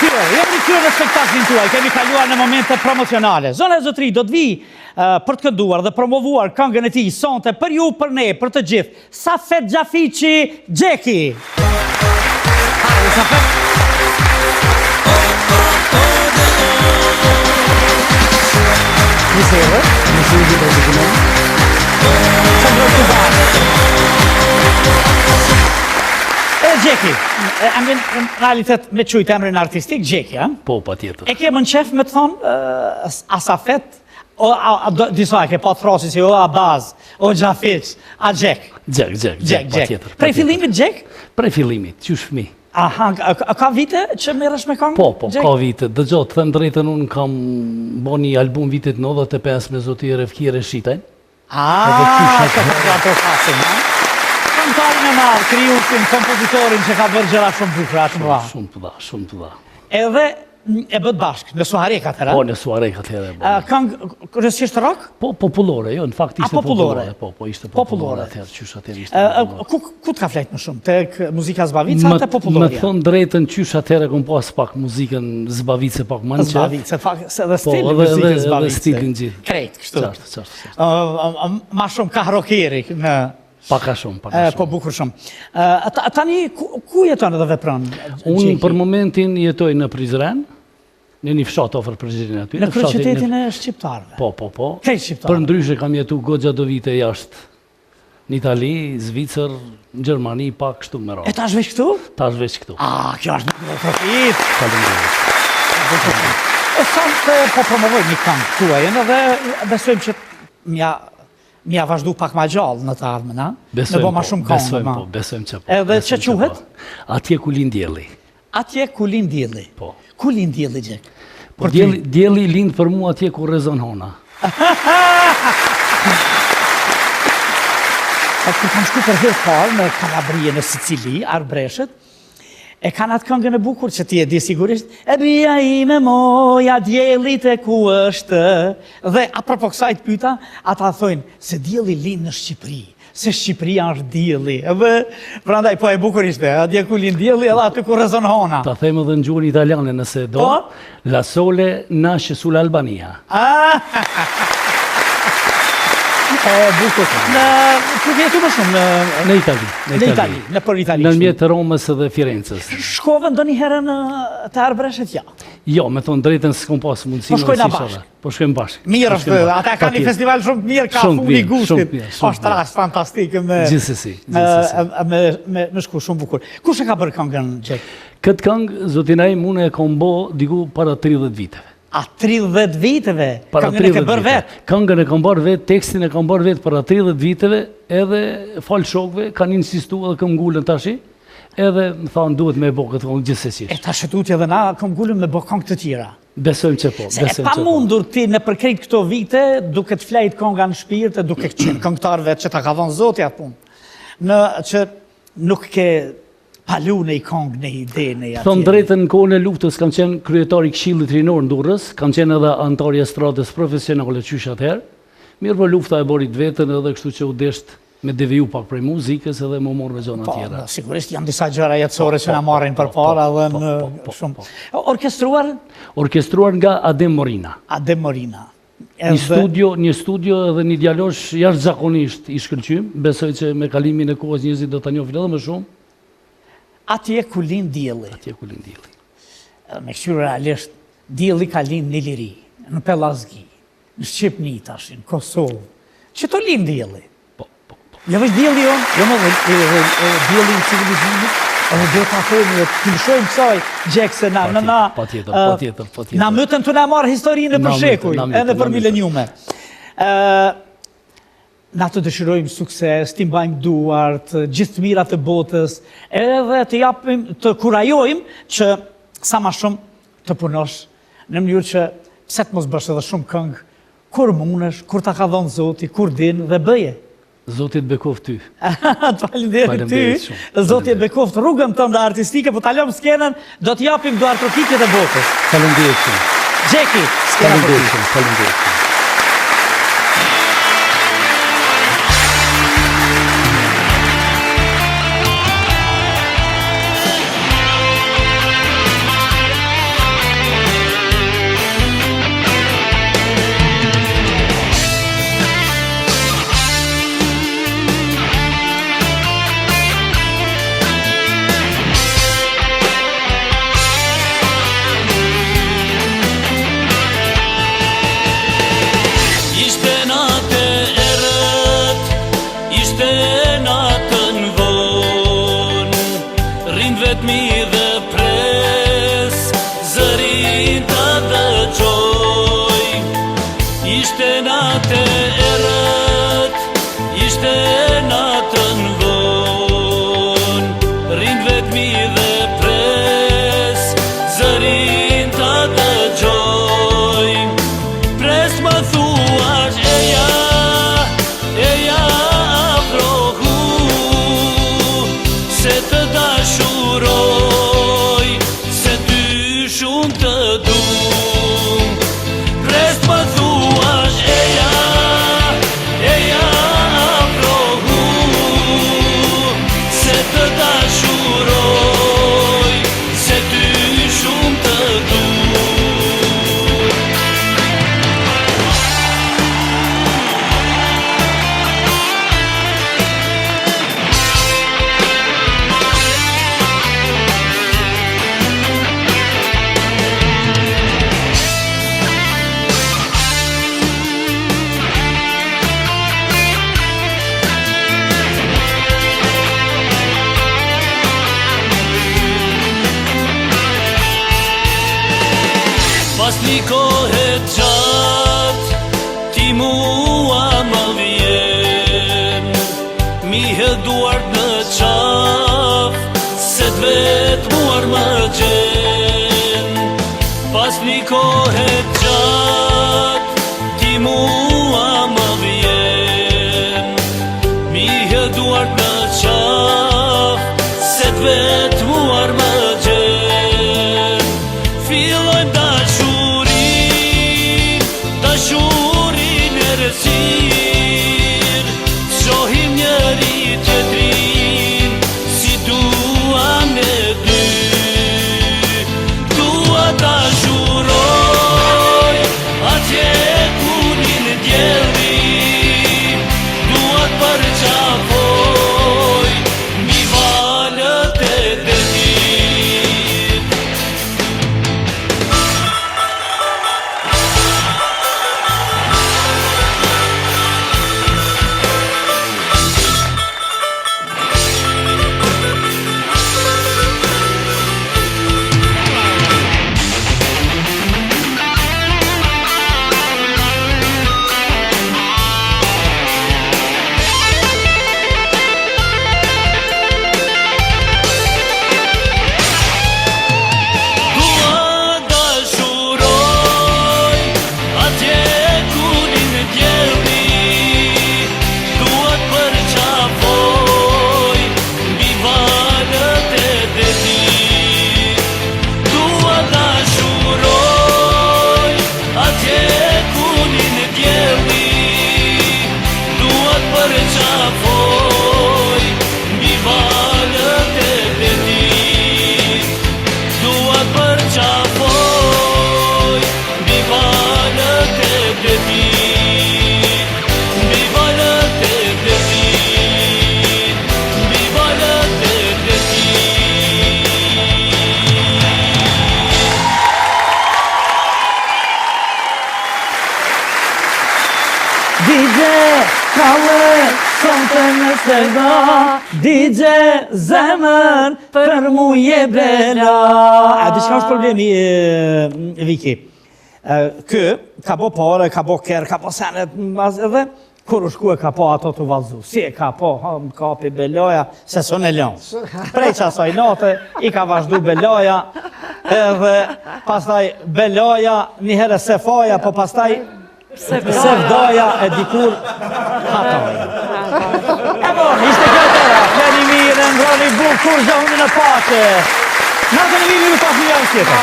rikthyer në spektaklin tuaj. Kemi kaluar në momente promocionale. Zona e Zotëri do të vi për të kënduar dhe promovuar këngën e tij sonte për ju, për ne, për të gjithë. Safet Xhafiqi, Xheki. Hajde Safet. Xheki, në realitet me qujtë emrin artistik, Xheki, a? Po, pa tjetër. E ke më në qef me të thonë, a Safet, disa e ke pa throsi si o Abaz, o Xhafiq, a Xhek? Xhek, pa tjetër. Prej fillimit Xhek? Prej fillimit, qysh fëmi. Aha, ka vite që merresh me këngë? Po, ka vite. Dëgjoj, të them drejtën, unë kam bo një album vitit 95 me zoti Refkire Shitajn. Këngëtarin e madh, krijuesin, kompozitorin që ka bërë gjëra shumë bukura, shumë të dha. Edhe e bët bashkë, në Suarek atëra? Po, në Suarek atëra. Këngë kërësisht rock? Po, popullore, jo, në fakt ishte popullore. Po, ishte popullore atëherë, qysh atëherë ishte popullore. Ku t'ka flejt më shumë? Tek muzika zbavica atë populloria? Me thonë drejtën, qysh atëherë kom pas pak muzikën zbavice, pak më në qef. Zbavice, dhe stilin muzikën zbavice. Dhe stilin gjithë. Krejt, kështu. Qartë. Ma shumë ka rockeri në... Paka shumë. Po bukur shumë. Tani, ku jeton edhe vepron? Unë për momentin jetoj në Prizren, në një fshat ofër Prizren aty. Në kryeqytetin e shqiptarëve? Po. Krejt shqiptarë? Për ndryshe kam jetu goxha do vite jashtë. Në Itali, Zvicër, në Gjermani, pak kështu me radhë. E tash veç këtu? Tash veç këtu. Kjo është në profit. Faleminderit. E sa po promovoj një këngë tuajën edhe besojmë që mja vazhdu pak ma gjallë në të ardhmen, a? Besojmë që po. Edhe që quhet? Atje ku lind dielli. Atje ku lind dielli? Po. Ku lind dielli, Xhek? Dielli lind për mua atje ku rrezon hona. Kur kam shku për herë parë në Kalabrije, në Sicili, Arbreshet, e kanë atë këngën e bukur që ti e di sigurisht, e bia ime moja, djellit e ku është, dhe apropo kësaj të pyta, ata thojnë, se djelli lind në Shqipëri, se Shqipëria është djelli, edhe, prandaj, po e bukur ishte, atje ku lind djelli, edhe aty ku rrezon hona. Ta them edhe në gjuhën italiane nëse do, la sole nasce sull'Albania. Bukur. Ku vjetu më shumë? Në Itali. Në për Itali. Në mjetë Romës dhe Firenzës. Shkove ndo një herë në të Arbreshet, ja? Jo, me thonë drejtën s'kom pas mundësi. Po shkojnë bashkë? Po shkojnë bashkë. Mirë është, ata ka një festival shumë mirë, ka funi gustit. Është rast fantastik me... Gjithsesi. Me shku shumë bukur. Kush e ka bërë këngën, Xhek? Këtë këngë, zotinaj, mune e kom bo diku para 30 viteve. A 30 viteve? Këngën e ke bërë vetë? Këngën e kam bërë vetë, tekstin e kam bërë vetë para 30 viteve, edhe falë shokve, kanë insistu edhe këm ngullën tashi, edhe më thanë duhet me bo këtë këngë gjithsesi. E ta shëtutje edhe na këm ngullën me bo këngë të tjera? Besojmë që po. Se e pa mundur ti në përkrejt këto vite, duke të flejt kënga në shpirt, duke qenë këngëtarve që ta ka dhonë zotja punë, në që nuk ke palu në i kongë, në ide, në i atje. Thonë drejtën në kohën e luftës, kam qenë kryetari Këshillit Rinor në Durrës, kam qenë edhe antari estradës profesionale qysh atëherë. Mirë për lufta e borit vetën edhe kështu që u desht me deviju pak prej muzikës edhe më morë me zona tjera. Po, sigurisht janë disa gjëra jetësore që na marrin për para dhe në shumë. Orkestruar? Orkestruar nga Adem Morina. Adem Morina. Një studio edhe një djalosh jashtëzakonisht i shkëlqym, besoj që me kalimin e kohës njerëzit do ta njohin edhe më shumë. Atje ku lind dielli. Atje ku lind dielli. Me kështu realisht, dielli ka lind në Iliri, në Pellazgi, në Shqipni tash, në Kosovë. Që to lind dielli? Po. Jo veç dielli jo më dielli në civilizimit, edhe do ta themi, të lëshojmë kësaj, Xhek, se patjetër. Na mëtën të na marrë historinë për shekuj, edhe për mileniume. Na të dëshirojmë sukses, t'i mbajmë duart, gjithë të mirat të botës, edhe të japim, të kurajojmë që sa ma shumë të punosh, në mënyrë që pse të mos bësh edhe shumë këngë, kur mundesh, kur ta ka dhënë Zoti, kur din dhe bëje. Zoti të bekoft ty. Faleminderit ty. Zoti të bekoft rrugën tënde artistike, po ta lëm skenën, do të japim duart trokitjet e botës. Faleminderit. Xheki, skena për ty. Faleminderit. vetmi dhe pres, zërin të dëgjoj. Ishte natë e rët, ishte natën von, rind vetmi dhe pres, zërin të dëgjoj. Pres më thuash eja afrohu, se të dashuroj, se ty shumë të du. Pres më thuash eja afrohu, se të dashuroj, se ty shumë të du. Pas një kohet gjatë, ti mua më vjen, mi duart në qaf, se t'vet muar më gjen. Pas një kohet gjatë, ti mua më vjen, mi duart në qaf, se t'vet muar më gjen. Fillojmë dashurin e rësir, shohim njëri tjetrin, si duam ne dy. Dua dashuroj, atje ku nin djeli, dua t'përqafoj, mbi valët e detit. DJ Kalle, sonte në sevda, DJ zemër për mu je bela. A di çka është problemi, Viki? Kë ka bo pare, ka bo kërë, ka bo senet, edhe kur u shku e ka po ato të valzu. Si e ka po, kapi beloja, se son e lënë. Prej qasaj natë, i ka vazhdu beloja, edhe pastaj beloja, njëherë sefaja, po pastaj sevdaja e dikur hatoja. E bon, ishte këtëra, fleni mirë, ngroni bukur, gjohëni në pache. Natën e mirë, ju pas një javë tjetër.